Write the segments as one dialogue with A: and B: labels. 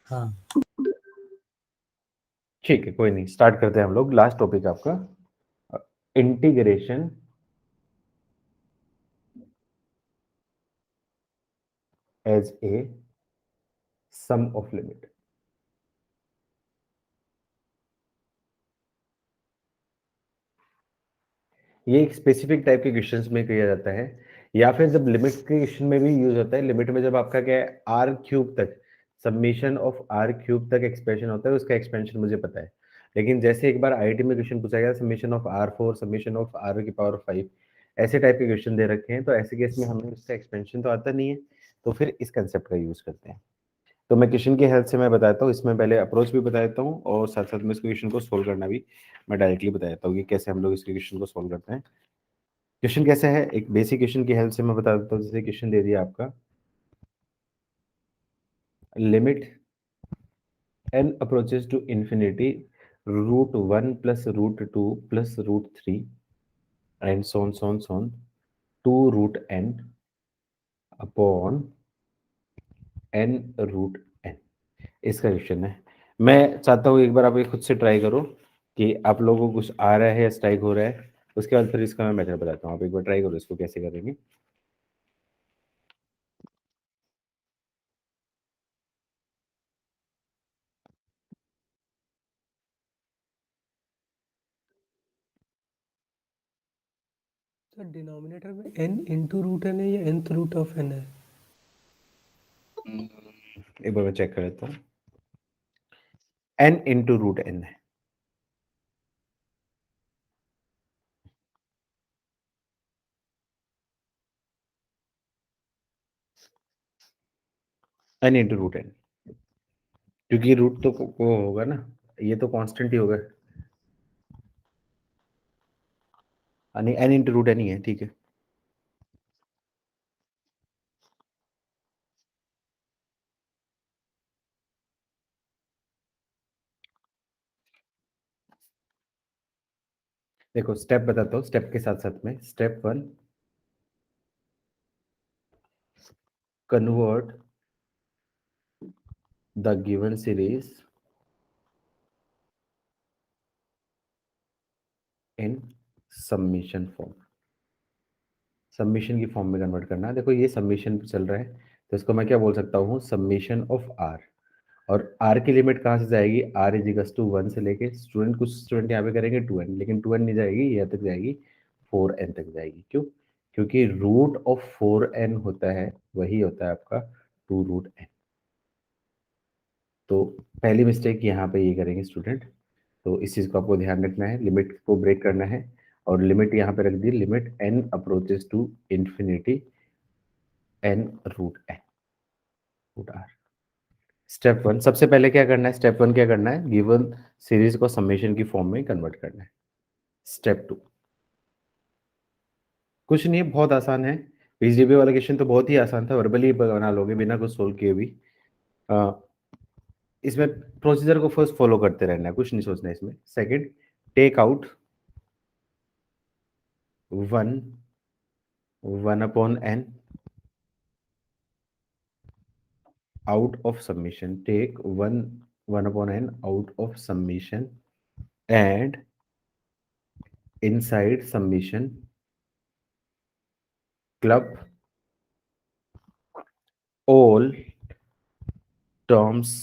A: हाँ।
B: ठीक है, कोई नहीं, स्टार्ट करते हैं हम लोग। लास्ट टॉपिक आपका integration as a sum of limit. ये एक स्पेसिफिक टाइप के क्वेश्चंस में किया जाता है, या फिर जब लिमिट के क्वेश्चन में भी यूज होता है। लिमिट में जब आपका क्या है, आर क्यूब तक, समेशन ऑफ आर क्यूब तक एक्सप्रेशन होता है, उसका एक्सपेंशन मुझे पता है। लेकिन जैसे एक बार आईआईटी में क्वेश्चन पूछा गया, summation of r four, summation of r की पावर 5, ऐसे टाइप के क्वेश्चन दे रखे हैं, तो ऐसे केस में हमें उसका एक्सपेंशन तो आता नहीं है, तो फिर इस कंसेप्ट का यूज करते हैं। तो मैं क्वेश्चन की हेल्प से मैं बताता हूँ, इसमें पहले अप्रोच भी बता देता हूँ, और साथ साथ में इस क्वेश्चन को सोल्व करना भी मैं डायरेक्टली बता देता हूँ कि कैसे हम लोग इस क्वेश्चन को सोल्व करते हैं। क्वेश्चन कैसे है, एक बेसिक क्वेश्चन की हेल्प से मैं बता देता हूँ। जैसे क्वेश्चन दे दिया आपका, limit n approaches to infinity √1 plus √2 plus √3 and so on to √n upon n √n, इसका क्वेश्चन है। मैं चाहता हूँ एक बार आप ये खुद से ट्राई करो कि आप लोगों को कुछ आ रहा है या स्ट्राइक हो रहा है। उसके बाद फिर इसका मैं मेथड बताता हूँ, आप एक बार ट्राई करो इसको कैसे करेंगे।
A: तो डिनोमिनेटर में n इंटू रूट एन है या nth रूट ऑफ n है?
B: एक बार मैं चेक कर लेता हूँ। n इंटू √n है। n इंटू √n, क्योंकि रूट तो वो होगा ना, ये तो कांस्टेंट ही होगा। नहीं, n इंटू √n ही है, ठीक है। देखो स्टेप बताता हूँ, स्टेप के साथ साथ में। Step 1, convert the given series in submission form. Submission की फॉर्म में कन्वर्ट करना है। देखो ये सबमिशन चल रहा है, तो इसको मैं क्या बोल सकता हूँ, सबमिशन ऑफ आर। और आर की लिमिट कहाँ से जाएगी, आर इज इक्वल टू 1 से लेके, स्टूडेंट कुछ स्टूडेंट यहाँ पे करेंगे 2n, लेकिन 2n नहीं जाएगी, यहाँ तक जाएगी, 4n तक जाएगी। क्यों? क्योंकि रूट ऑफ 4n होता है, वही होता है आपका 2 √n। तो पहली मिस्टेक यहाँ पे ये करेंगे स्टूडेंट, तो इस चीज़ को आपको ध्यान रखना है, लिमिट को ब्रेक करना है। और लिमिट यहाँ पे रख दी, limit n approaches to infinity n √r। Step 1, सबसे पहले क्या करना है, स्टेप 1 क्या करना है, गिवन सीरीज को समेशन की फॉर्म में कन्वर्ट करना है। स्टेप 2 कुछ नहीं है, बहुत आसान है। पीजीबी वाला क्वेश्चन तो बहुत ही आसान था, वर्बली बना लोगे बिना कुछ सोल्व किए भी। अ, इसमें प्रोसीजर को फर्स्ट फॉलो करते रहना है, कुछ नहीं सोचना है इसमें। Second, take out 1 1/n out of summation, take 1/n out of summation, and inside summation club all terms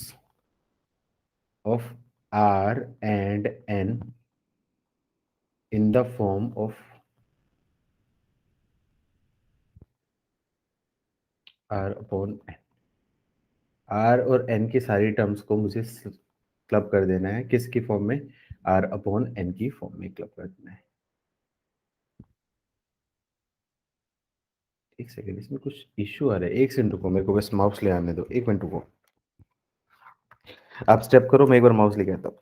B: of r and n in the form of r/n। r और n की सारी टर्म्स को मुझे क्लब कर देना है, किसकी form में, r/n की फॉर्म में क्लब कर देना है। एक सेकेंड, इसमें कुछ इश्यू आ रहा है, एक सेकंड रुको, मेरे को बस माउस ले आने दो, एक मिनट रुको। आप स्टेप करो, मैं एक बार माउस लेके आता हूँ।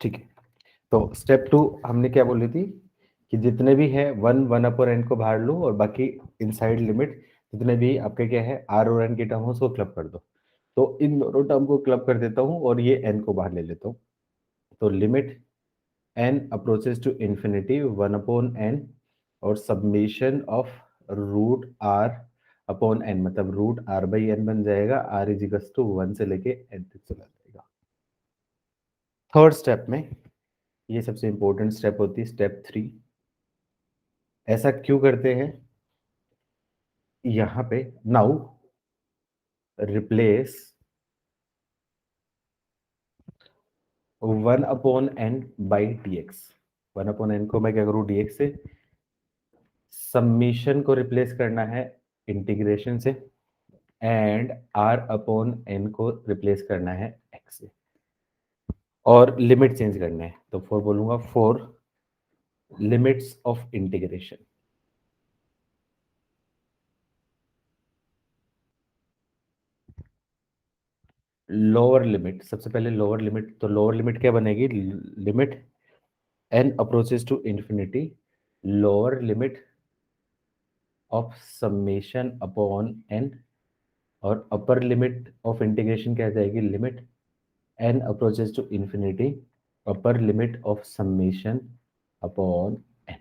B: ठीक है, तो स्टेप 2 हमने क्या बोली थी कि जितने भी है 1 अपॉन एन को बाहर लो और बाकी इनसाइड लिमिट जितने भी आपके क्या है आर और एन के टर्म हो उसको क्लब कर दो। तो इन दोनों टर्म को क्लब कर देता हूँ और ये एन को बाहर ले लेता हूँ। तो limit n approaches to infinity 1/n और submission of root r upon n, मतलब रूट आर बाई एन बन जाएगा, आर इज इक्वल टू 1 से लेके एन तक चला जाएगा। थर्ड स्टेप में ये सबसे इंपॉर्टेंट स्टेप होती है, स्टेप 3। ऐसा क्यों करते हैं? यहाँ पे now replace 1/n by dx। 1/n को मैं क्या करूँ dx से, समीशन को रिप्लेस करना है इंटीग्रेशन से एंड r अपॉन n को रिप्लेस करना है x से और लिमिट चेंज करना है। तो फॉर बोलूंगा for limits of integration, lower limit, सबसे पहले लोअर लिमिट, तो लोअर लिमिट क्या बनेगी? Limit n approaches to infinity, lower limit of summation upon n, और अपर लिमिट ऑफ इंटीग्रेशन क्या आ जाएगी? Limit n approaches to infinity upper limit of summation upon n।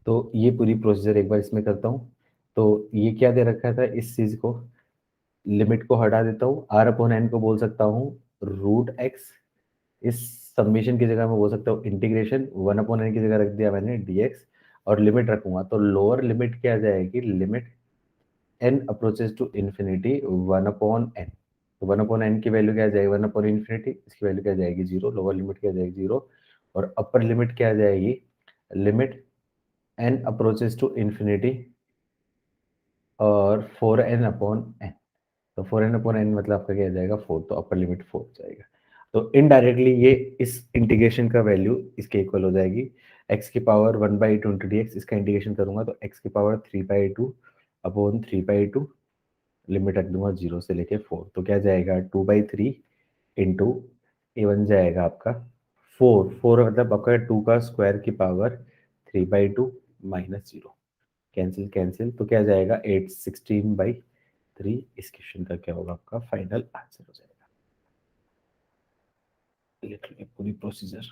B: तो ये पूरी प्रोसीजर एक बार इसमें करता हूँ। तो ये क्या दे रखा था, इस चीज को लिमिट को हटा देता हूँ, r अपॉन n को बोल सकता हूँ रूट x, इस समेशन की जगह मैं बोल सकता हूँ इंटीग्रेशन, 1/n की जगह रख दिया मैंने dx, और लिमिट रखूंगा तो लोअर लिमिट क्या आ जाएगी? Limit n approaches to infinity 1/n। तो 1/n की वैल्यू क्या आ जाएगी? 1/infinity, इसकी वैल्यू क्या आ जाएगी? 0। लोअर लिमिट क्या आ जाएगी? 0। और अपर लिमिट क्या आ जाएगी? Limit n approaches to infinity और 4n/n। तो 4n/n मतलब आपका क्या आ जाएगा? 4। तो अपर लिमिट 4 जाएगा। तो इनडायरेक्टली ये इस इंटीग्रेशन का वैल्यू इसके इक्वल हो जाएगी x की पावर 1/2 इंटू dx। इसका इंटीग्रेशन करूंगा तो x की पावर 3/2 अपॉन 3/2, लिमिट रख दूंगा 0 से लेके 4। तो क्या जाएगा? 2/3 इंटू ये बन जाएगा आपका 4। 4 मतलब आपका 2 का स्क्वायर की पावर 3/2 माइनस 0, कैंसिल कैंसिल, तो क्या जाएगा? 8 16/3। इस क्वेश्चन का क्या होगा? आपका फाइनल आंसर हो जाएगा। लिटरली पूरी प्रोसीजर,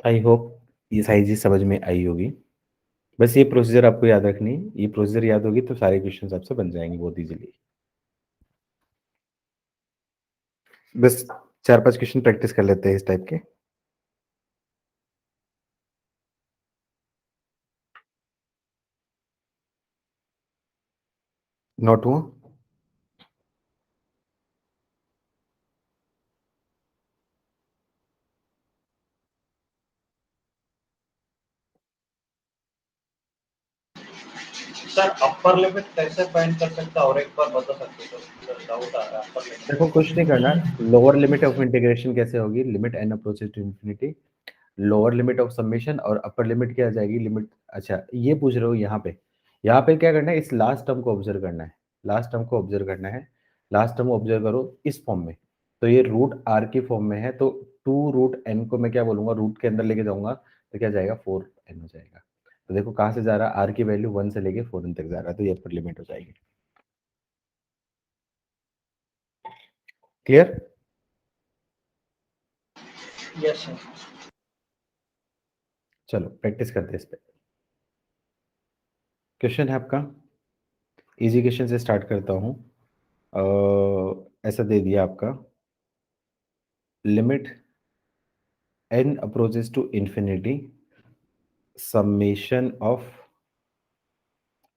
B: आई होप ये सारी चीज समझ में आई होगी। बस ये प्रोसीजर आपको याद रखनी है, ये प्रोसीजर याद होगी तो सारे क्वेश्चन आपसे बन जाएंगे बहुत इजीली। बस 4 5 क्वेश्चन प्रैक्टिस कर लेते हैं इस टाइप के। नोट हुआ?
C: सर अपर लिमिट कैसे फाइंड कर सकता और एक बार बता सकते हो सर, डाउट आ रहा है अपर लिमिट।
B: देखो कुछ नहीं करना, लोअर लिमिट ऑफ इंटीग्रेशन कैसे होगी? Limit n approaches to infinity, lower limit of summation, और अपर लिमिट क्या आ जाएगी? लिमिट, अच्छा ये पूछ रहे हो यहाँ पे। यहाँ पे क्या करना है? इस लास्ट टर्म को ऑब्जर्व करना है, लास्ट टर्म को ऑब्जर्व करना है। लास्ट टर्म को ऑब्जर्व करो इस फॉर्म में, तो ये रूट आर की फॉर्म में है, तो 2√n को मैं क्या बोलूंगा? रूट के अंदर लेके जाऊंगा तो क्या जाएगा? 4n हो जाएगा। तो देखो कहाँ से जा रहा है? आर की वैल्यू 1 से लेके 4n तक जा रहा है, तो ये अपर लिमिट हो जाएगी। क्लियर?
C: Yes sir.
B: चलो प्रैक्टिस करते हैं इस पे। क्वेश्चन है आपका, इजी क्वेश्चन से स्टार्ट करता हूँ। ऐसा दे दिया आपका, limit n approaches to infinity summation of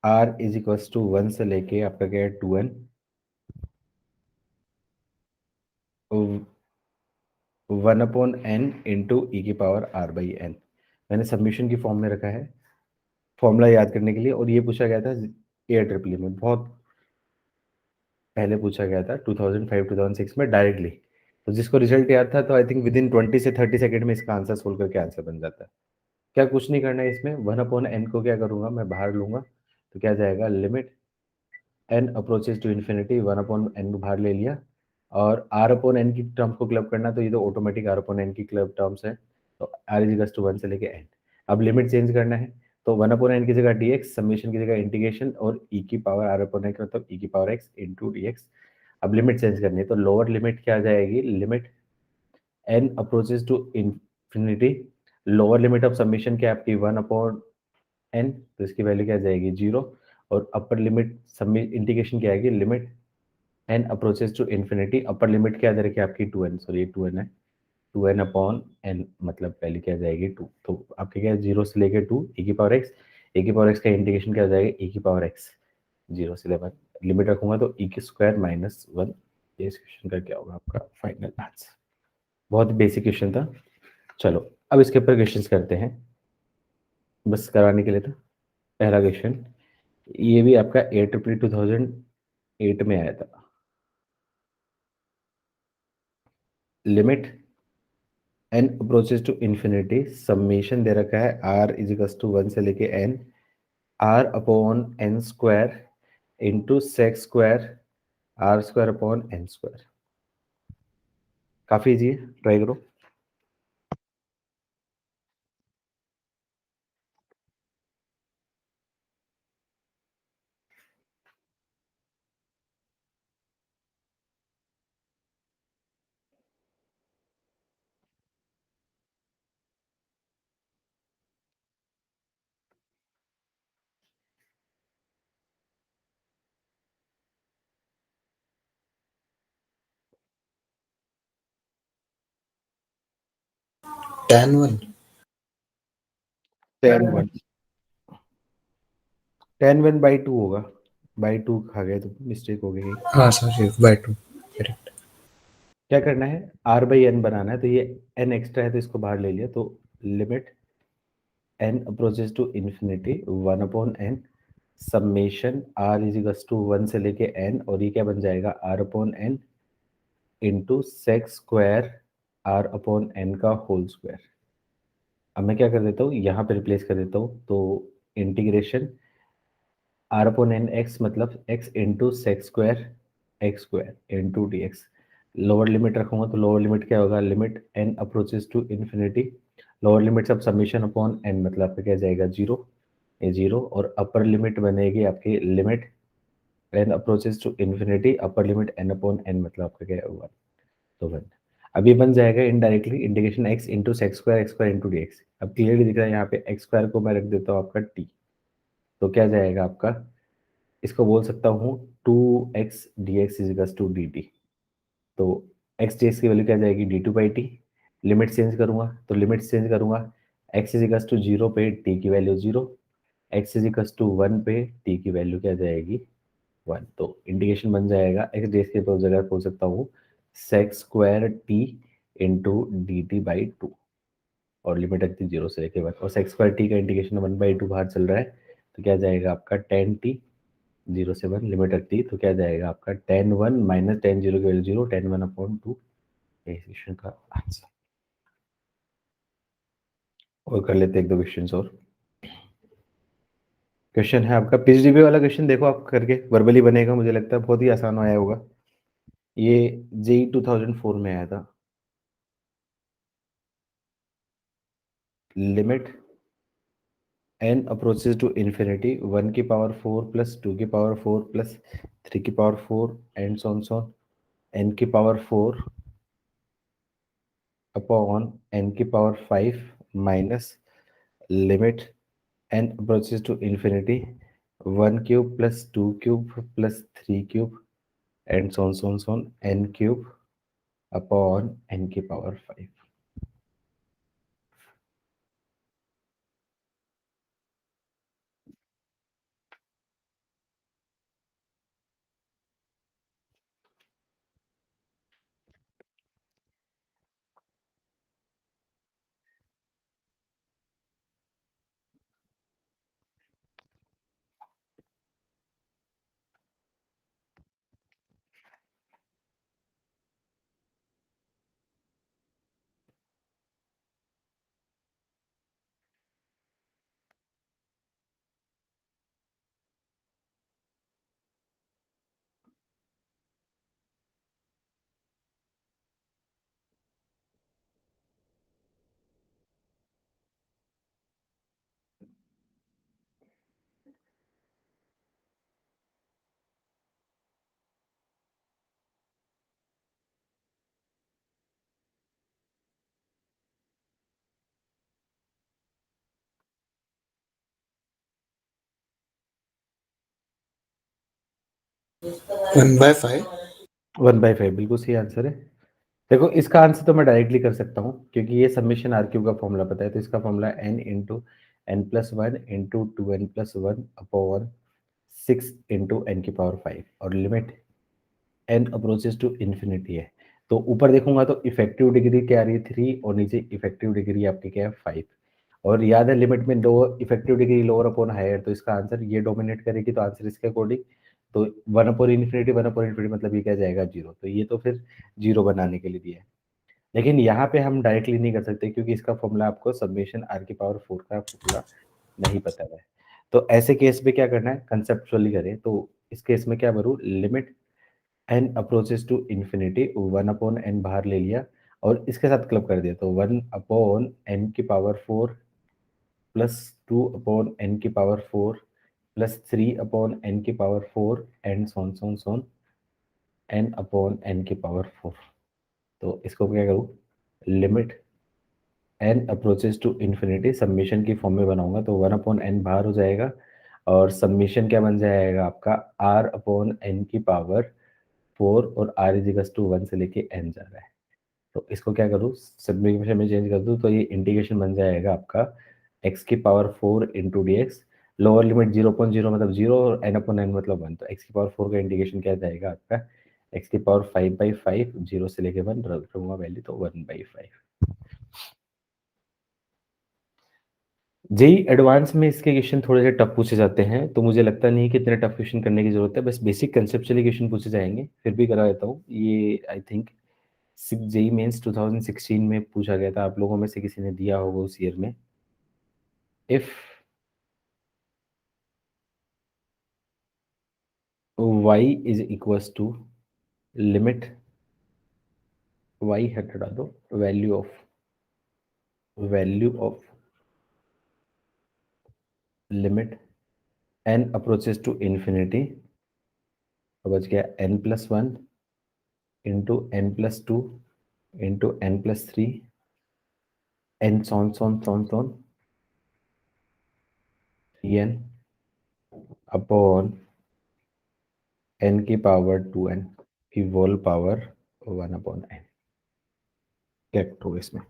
B: r is equals to 1 से लेके आपका क्या है? 2n 1/n इंटू ई की पावर r बाई n। मैंने सबमिशन की फॉर्म में रखा है फॉर्मूला याद करने के लिए, और ये पूछा गया था AIEEE में, बहुत पहले पूछा गया था 2005-2006 में डायरेक्टली। तो जिसको रिजल्ट याद था तो आई थिंक विद इन 20 से 30 सेकंड में इसका आंसर सोल्व करके आंसर बन जाता है। क्या कुछ नहीं करना है इसमें, 1/n को क्या करूंगा? मैं बाहर लूंगा तो क्या जाएगा? Limit n approaches to infinity 1/n को बाहर ले लिया और आर अपॉन एन की टर्म को क्लब करना, तो ये तो ऑटोमेटिक आर अपॉन एन की क्लब टर्म्स है, तो आर इज टू 1 से लेके एन। अब लिमिट चेंज करना है, तो 1 अपॉन एन की जगह dx, समेशन की जगह इंटीग्रेशन, और e की पावर आर अपॉन एन मतलब e की पावर x इंटू dx। अब लिमिट चेंज करनी है, तो लोअर लिमिट क्या आ जाएगी, limit n approaches to infinity, lower limit of summation क्या है आपकी 1 अपॉन n, तो इसकी वैल्यू क्या आ जाएगी 0, और अपर लिमिट इंटीग्रेशन क्या आएगी, limit n approaches to infinity, upper limit क्या दे रखी है आपकी 2n, सॉरी 2n है, 2n अपॉन n मतलब पहले क्या आ जाएगी 2, तो आपके क्या है 0 से लेके 2 e की पावर x, e की पावर x का इंटीग्रेशन क्या आ जाएगा e की पावर x, 0 से 11, लिमिट रखूंगा तो e की स्क्वायर माइनस 1। ये इस क्वेश्चन का क्या होगा आपका फाइनल आंसर। बहुत बेसिक क्वेश्चन था। चलो अब इसके ऊपर क्वेश्चंस करते हैं, बस करवाने के लिए था। पहला क्वेश्चन, ये भी आपका AAA 2008 में आया था। Limit n approaches to infinity, summation दे रखा है r इजिकल्स टू 1 से लेके n, r upon n square into sec square r square upon n square. काफी इजी है, ट्राई करो।
D: tan 1
B: 10 1/2 होगा, बाई 2 खा गए तो मिस्टेक हो गई।
D: हाँ सॉरी बाय 2 करेक्ट।
B: क्या करना है, r बाई एन बनाना है, तो ये n एक्स्ट्रा है तो इसको बाहर ले लिया, तो limit n approaches to infinity 1 upon n, summation r is equals to 1 से लेके n, और ये क्या बन जाएगा r upon n into sec square r upon n का होल स्क्वायर। अब मैं क्या कर देता हूँ, यहाँ पे रिप्लेस कर देता हूँ, तो integration r upon n x मतलब x into sec square x square into d x. Lower limit रखूंगा तो लोअर लिमिट क्या होगा, limit n approaches to infinity, lower limit सब समीशन अपॉन n मतलब आपका क्या जाएगा 0, ये 0, और अपर लिमिट बनेगी आपकी limit n approaches to infinity, upper limit n upon n मतलब आपका क्या है 1, तो 1। अब ये बन जाएगा indirectly integration x into sec square x square into d x. अब क्लियरली दिख रहा है यहाँ पे एक्स स्क्वायर को मैं रख देता हूँ आपका t, तो क्या जाएगा आपका, इसको बोल सकता हूँ 2x dx is equals to dt, तो x dx की वैल्यू क्या जाएगी d2/t। लिमिट चेंज करूंगा, तो लिमिट चेंज करूंगा, x इजिकल्स टू 0 पे t की वैल्यू 0, x इजिकल्स टू 1 पे t की वैल्यू क्या जाएगी 1, तो इंटीग्रेशन बन जाएगा x dx की जगह बोल सकता हूँ sec square t into dt/2, और लिमिट रखती 0 से लेके 1, और सेक स्क्वायर t का इंटीग्रेशन 1/2 बाहर चल रहा है, तो क्या जाएगा आपका tan t, 0 से 1 लिमिट रखती है, तो क्या जाएगा आपका tan 1 माइनस tan 0 की वैल्यू 0, tan 1 अपॉन 2, क्वेश्चन का आंसर। और कर लेते हैं एक दो क्वेश्चन और। क्वेश्चन है आपका पीजीडीबी वाला क्वेश्चन, देखो आप करके वर्बली बनेगा, मुझे लगता है बहुत ही आसान आया होगा। ये जेई 2004 में आया था। Limit n approaches to infinity 1 की पावर 4 प्लस 2 की पावर 4 प्लस 3 की पावर 4 एंड सॉन n की पावर 4 अपॉन n की power 5 minus limit n approaches to infinity 1 cube plus 2 cube plus 3 cube and so on n cube upon n की power 5।
D: 1/5.
B: 1/5 बिल्कुल सही answer है। देखो इसका आंसर तो मैं डायरेक्टली कर सकता हूँ क्योंकि ये समेशन आर क्यूब का फॉर्मूला पता है, तो इसका formula n into n plus one into two n plus one upon 6 into n की पावर 5 और limit n approaches to infinity है। तो ऊपर देखूंगा तो इफेक्टिव डिग्री क्या आ रही है 3 और नीचे इफेक्टिव डिग्री आपकी क्या है 5। और याद है लिमिट में लो effective degree lower upon higher, तो इसका आंसर ये डोमिनेट करेगी, तो आंसर इसके अकॉर्डिंग तो 1/∞ मतलब ये क्या जाएगा 0, तो ये तो फिर 0 बनाने के लिए दिया है। लेकिन यहाँ पे हम डायरेक्टली नहीं कर सकते क्योंकि इसका फॉर्मूला आपको समेशन आर की पावर 4 का फॉर्मूला नहीं पता है। तो ऐसे केस में क्या करना है, कंसेप्चुअली करें तो इस केस में क्या करूँ, limit n approaches to infinity 1/n बाहर ले लिया और इसके साथ क्लब कर दिया, तो 1/n की पावर 4 प्लस 2/n की पावर 4 प्लस 3/n की power 4 and Son so on Son n/n की पावर 4। तो इसको क्या करूँ, limit n approaches to infinity summation की फॉर्म में बनाऊंगा, तो 1/n बाहर हो जाएगा और समेशन क्या बन जाएगा आपका r/n की पावर 4 और r इजिकल्स टू 1 से लेके n जा रहा है। तो इसको क्या करूँ, सब्लिमेशन में चेंज कर दूँ तो ये इंटीग्रेशन बन जाएगा आपका x की power 4 into d x, lower limit 0.0 मतलब 0 और n/n मतलब 1, तो x की पावर 4 का इंटीग्रेशन क्या जाएगा आपका x की पावर 5/5 0 से लेके 1 रखूंगा वैल्यू, तो 1/5। जेई एडवांस में इसके क्वेश्चन थोड़े से टफ पूछे जाते हैं, तो मुझे लगता नहीं कि इतने टफ क्वेश्चन करने की जरूरत है, बस बेसिक कंसेप्चुअली क्वेश्चन पूछे जाएंगे, फिर भी करा देता हूँ। ये आई थिंक जेई मेंस 2016 में पूछा गया था, आप लोगों में से किसी ने दिया होगा उस ईयर में। If y is equals to limit y हटा दो, value of limit n approaches to infinity, तो बच गया n+1 into n+2 into n+3 n so on so on so on so on n upon n की पावर 2n की होल पावर 1/n। क्या करोगे इसमें,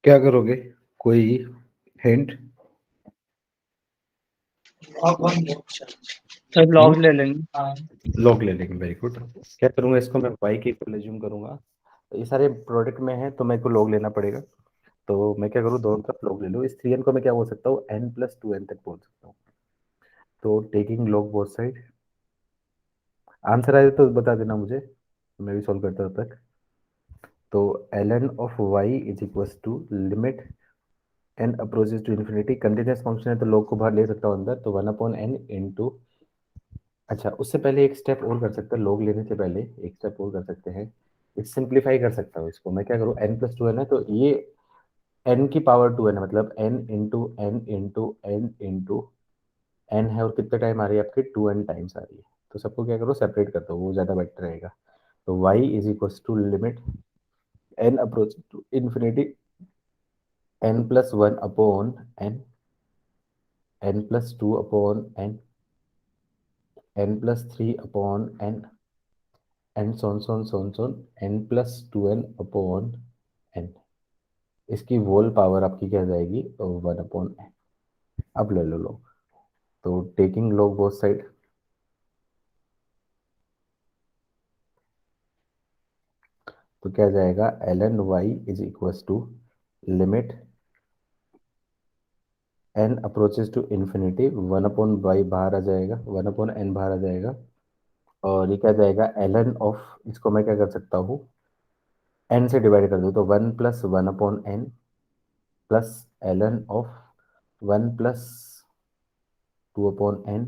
B: क्या करोगे, कोई हिंट?
C: अब वन ऑप्शन
E: सर लॉग ले लेंगे।
B: लॉग ले लेंगे, वेरी गुड। क्या करूंगा इसको, मैं y की इक्वल एज्यूम करूंगा, तो ये सारे प्रोडक्ट में है तो मेरे को लॉग लेना पड़ेगा, तो मैं क्या करूँ, दोनों तरफ लॉग ले लूँ। इस 3n को मैं क्या बोल सकता हूँ, n+2n तक बोल सकता हूँ, तो taking log both side. Answer आए तो बता देना मुझे, मैं भी सॉल्व करता हूँ तब तक। तो ln of y is equals to limit n approaches to infinity, continuous function है तो log को बाहर ले सकता हूँ अंदर, तो 1/n इंटू, अच्छा उससे पहले एक स्टेप और कर सकते हैं, log लेने से पहले एक स्टेप और कर सकते हैं, सिंप्लीफाई कर सकता हूँ इसको। मैं क्या करूँ, n+2n है तो ये n की पावर 2n है, मतलब n into n into n into n है और कितने टाइम आ रही है आपकी 2n टाइम्स आ रही है, तो सबको क्या करो सेपरेट कर दो, वो ज़्यादा बेटर रहेगा। तो y is equal to limit n approach to infinity n plus one upon n, n plus two upon n, n plus three upon n, and so on n plus two n upon n। इसकी whole power आपकी क्या जाएगी, 1/n। अब ले लो लोग, तो taking log both side, तो क्या जाएगा ln y is equal to limit n approaches to infinity, 1/y बाहर आ जाएगा, 1/n बाहर आ जाएगा, और ये क्या जाएगा ln ऑफ, इसको मैं क्या कर सकता हूँ n से डिवाइड कर दूँ, तो 1 plus 1/n plus ln of 1 plus 2/n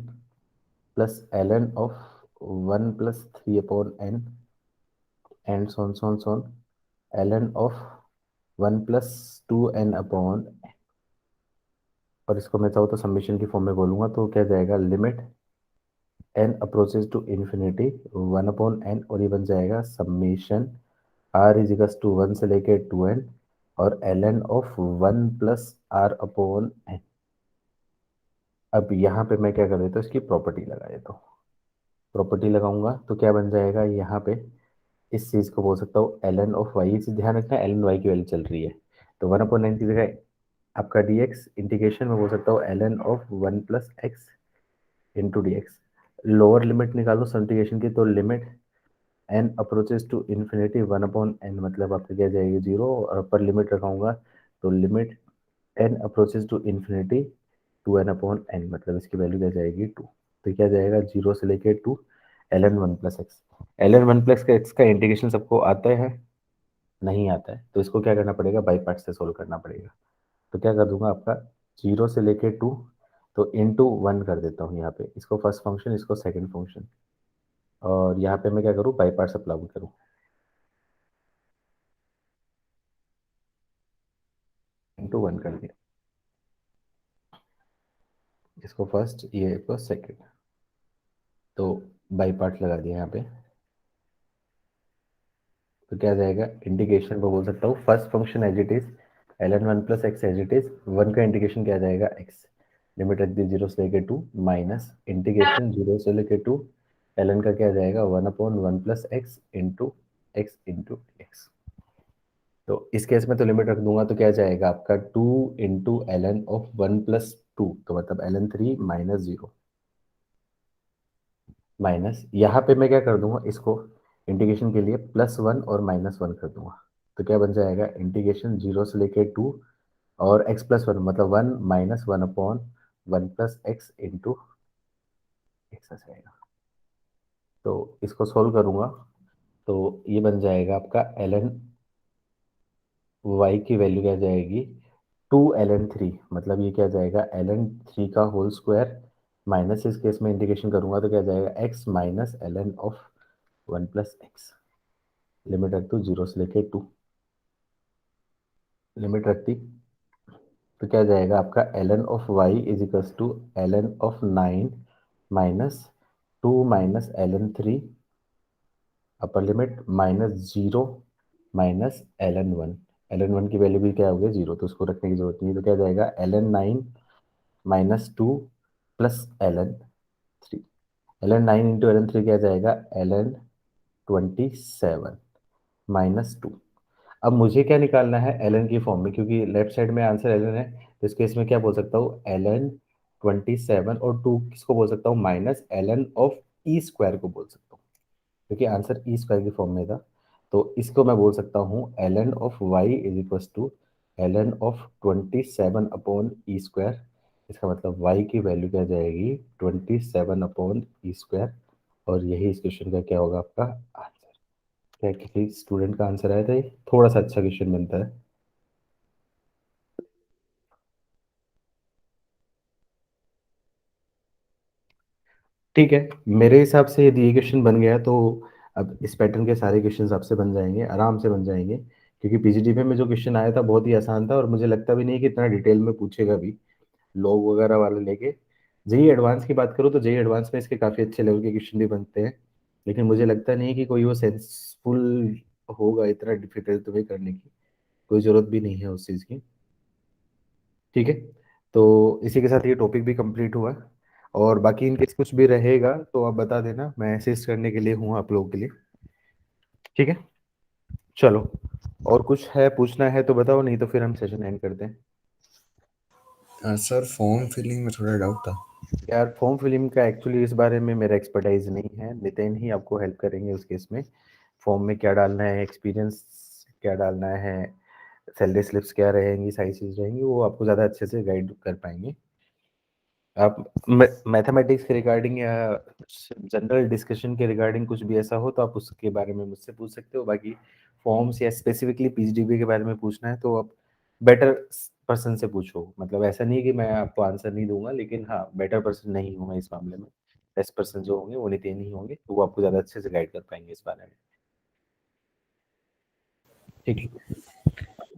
B: plus ln of 1 plus 3/n and so on ln of 1 plus 2n upon, और इसको मैं चाहूँ तो समीशन की फॉर्म में बोलूँगा, तो क्या जाएगा limit n approaches to infinity 1/n, और ये बन जाएगा summation r is equal to 1 से लेके 2n और ln of 1 plus r upon n। अब यहाँ पे मैं क्या कर देता हूँ, इसकी प्रॉपर्टी लगा देता हूँ, प्रॉपर्टी लगाऊंगा तो क्या बन जाएगा यहाँ पे, इस चीज को बोल सकता हूँ ln ऑफ y। ये चीज ध्यान रखना ln y की वैल्यू चल रही है, तो 1/9 की जगह आपका dx इंटीग्रेशन में बोल सकता हूँ ln of 1 plus x into d x. Lower limit निकालो इंटीग्रेशन की, तो limit n approaches to infinity 1/n, मतलब आपकी क्या जाएगी 0, और अपर लिमिट रखाऊंगा तो limit n approaches to infinity 2n/n, मतलब इसकी वैल्यू क्या जाएगी 2। तो क्या जाएगा 0 से लेके 2 ln 1 plus x. ln 1 plus x का इंटीग्रेशन सबको आता है, नहीं आता है, तो इसको क्या करना पड़ेगा, बाई पार्ट से सोल्व करना पड़ेगा। तो क्या कर दूंगा आपका 0 से लेके 2, तो इंटू 1 कर देता हूँ यहाँ पे, इसको फर्स्ट फंक्शन, इसको सेकंड फंक्शन, और यहाँ पे मैं क्या करूँ बाई पार्ट अप्लाई करूँ, इंटू 1 कर दिया, इसको फर्स्ट ये को सेकंड, तो बाई पार्ट लगा दिया यहाँ पे। तो क्या जाएगा इंटीग्रेशन को बोल सकता हूँ first function as it is ln 1 plus x as it is, 1 का इंटीग्रेशन क्या जाएगा एक्स, लिमिट रख दी 0 से लेके 2 माइनस इंटीग्रेशन 0 से लेके 2 ln का क्या जाएगा 1/1 प्लस एक्स इंटू एक्स। तो इस केस में तो लिमिट रख दूंगा, तो क्या जाएगा आपका 2 इंटू ln ऑफ 1 प्लस 2, तो मतलब ln 3 माइनस 0, माइनस यहाँ पे मैं क्या कर दूंगा, इसको इंटीग्रेशन के लिए +1 और -1 कर दूंगा, तो क्या बन जाएगा इंटीग्रेशन 0 से लेके 2 और x+1, मतलब 1 minus 1/1 plus x into X आ जाएगा। तो इसको सोल्व करूंगा तो ये बन जाएगा आपका ln y की वैल्यू क्या जाएगी 2 ln 3, मतलब ये क्या जाएगा ln 3 का होल स्क्वायर, माइनस इस केस में इंटीग्रेशन करूंगा तो क्या जाएगा x minus ln of 1 plus x, limit रख दो 0 से लेके 2, लिमिट रखती, तो क्या जाएगा आपका ln of y is equal to ln of 9 minus 2 minus ln 3 upper limit minus 0 minus ln 1, ln 1 की वैल्यू भी क्या हो गया 0, तो उसको रखने की जरूरत नहीं है, तो क्या जाएगा ln 9 minus 2 plus ln 3, ln 9 into ln 3 क्या जाएगा ln 27 माइनस 2। अब मुझे क्या निकालना है ln की फॉर्म में, क्योंकि लेफ्ट साइड में आंसर ln है, तो इस केस में क्या बोल सकता हूँ ln 27 और 2 किसको बोल सकता हूँ minus ln of e square को बोल सकता हूँ, क्योंकि आंसर ई स्क्वायर की फॉर्म में था, तो इसको मैं बोल सकता हूँ ln of y is equal to ln of 27/e²। इसका मतलब y की वैल्यू क्या जाएगी 27/e², और यही इस क्वेश्चन का क्या होगा आपका आंसर। क्या किसी स्टूडेंट का आंसर आया था, ये थोड़ा सा अच्छा क्वेश्चन बनता है। ठीक है, मेरे हिसाब से यदि ये क्वेश्चन बन गया तो अब इस पैटर्न के सारे क्वेश्चन आपसे बन जाएंगे, आराम से बन जाएंगे, क्योंकि पीजीडीपी में जो क्वेश्चन आया था बहुत ही आसान था, और मुझे लगता भी नहीं कि इतना डिटेल में पूछेगा भी, लॉग वगैरह वाले लेके जेई एडवांस की बात करो तो जेई एडवांस में इसके काफ़ी अच्छे लेवल के क्वेश्चन भी बनते हैं, लेकिन मुझे लगता नहीं कि कोई वो सेंसफुल होगा इतना डिफिकल्ट तुम्हें करने की, कोई ज़रूरत भी नहीं है उस चीज़ की। ठीक है, तो इसी के साथ ये टॉपिक भी कंप्लीट हुआ, और बाकी इनकेस कुछ भी रहेगा तो आप बता देना, मैं असिस्ट करने के लिए हूँ आप लोगों के लिए। ठीक है, चलो, और कुछ है पूछना है तो बताओ, नहीं तो फिर हम सेशन एंड करते हैं।
D: सर फॉर्म फिलिंग में थोड़ा डाउट था।
B: यार फॉर्म फिलिंग का एक्चुअली इस बारे में मेरा एक्सपर्टाइज नहीं है, नितिन ही आपको हेल्प करेंगे उस केस में। फॉर्म में क्या डालना है, एक्सपीरियंस क्या डालना है, सैलरी स्लिप्स क्या रहेंगी, सारी चीज़ रहेंगी, वो आपको ज़्यादा अच्छे से गाइड कर पाएंगे। आप मैथमेटिक्स के रिगार्डिंग या जनरल डिस्कशन के रिगार्डिंग कुछ भी ऐसा हो तो आप उसके बारे में मुझसे पूछ सकते हो। बाकी फॉर्म्स या स्पेसिफिकली पीजीडीबी के बारे में पूछना है तो आप बेटर पर्सन से पूछो, मतलब ऐसा नहीं है कि मैं आपको आंसर नहीं दूंगा, लेकिन हाँ बेटर पर्सन नहीं हूँ मैं इस मामले में। बेस्ट पर्सन जो होंगे वो नितिन ही होंगे, तो वो आपको ज़्यादा अच्छे से गाइड कर पाएंगे इस बारे में। ठीक है,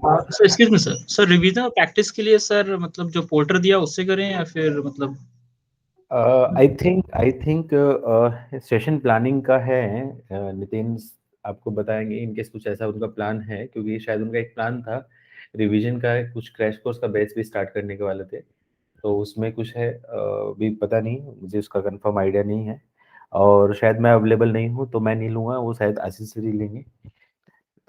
E: sir excuse me sir revision और प्रैक्टिस के लिए सर मतलब जो पोर्टर दिया उससे करें या फिर मतलब
B: आई थिंक सेशन प्लानिंग का है, नितिन आपको बताएंगे इनकेस कुछ ऐसा उनका प्लान है, क्योंकि शायद उनका एक प्लान था रिवीजन का, कुछ क्रैश कोर्स का बैच भी स्टार्ट करने के वाले थे, तो उसमें कुछ है, भी पता नहीं, मुझे उसका कंफर्म आइडिया नहीं है, और शायद मैं अवेलेबल नहीं हूँ तो मैं नहीं लूँगा, वो शायद आशीष सर ही लेंगे,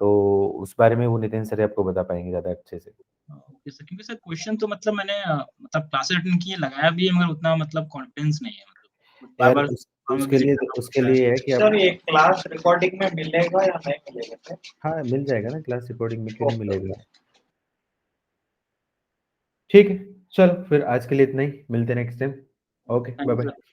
B: तो उस बारे में वो नितिन सर आपको बता पाएंगे ज़्यादा अच्छे से।
E: ओके सर, क्योंकि सर क्वेश्चन तो मतलब मैंने मतलब क्लासेस अटेंड किए, लगाया भी है, मगर उतना मतलब कॉन्फिडेंस नहीं है, मतलब बार
B: यार
E: बार विजिट करना
B: उसके
E: पड़ता है।
B: लिए है कि आप,
C: सर ये क्लास रिकॉर्डिंग में मिलेगा या नहीं मिलेगा सर?
B: हाँ मिल जाएगा ना क्लास रिकॉर्डिंग में, क्यों नहीं मिलेगा। ठीक है, चलो फिर आज के लिए इतना ही, मिलते हैं next time. Okay,
E: thank
B: bye
E: you
B: bye.
E: Sir.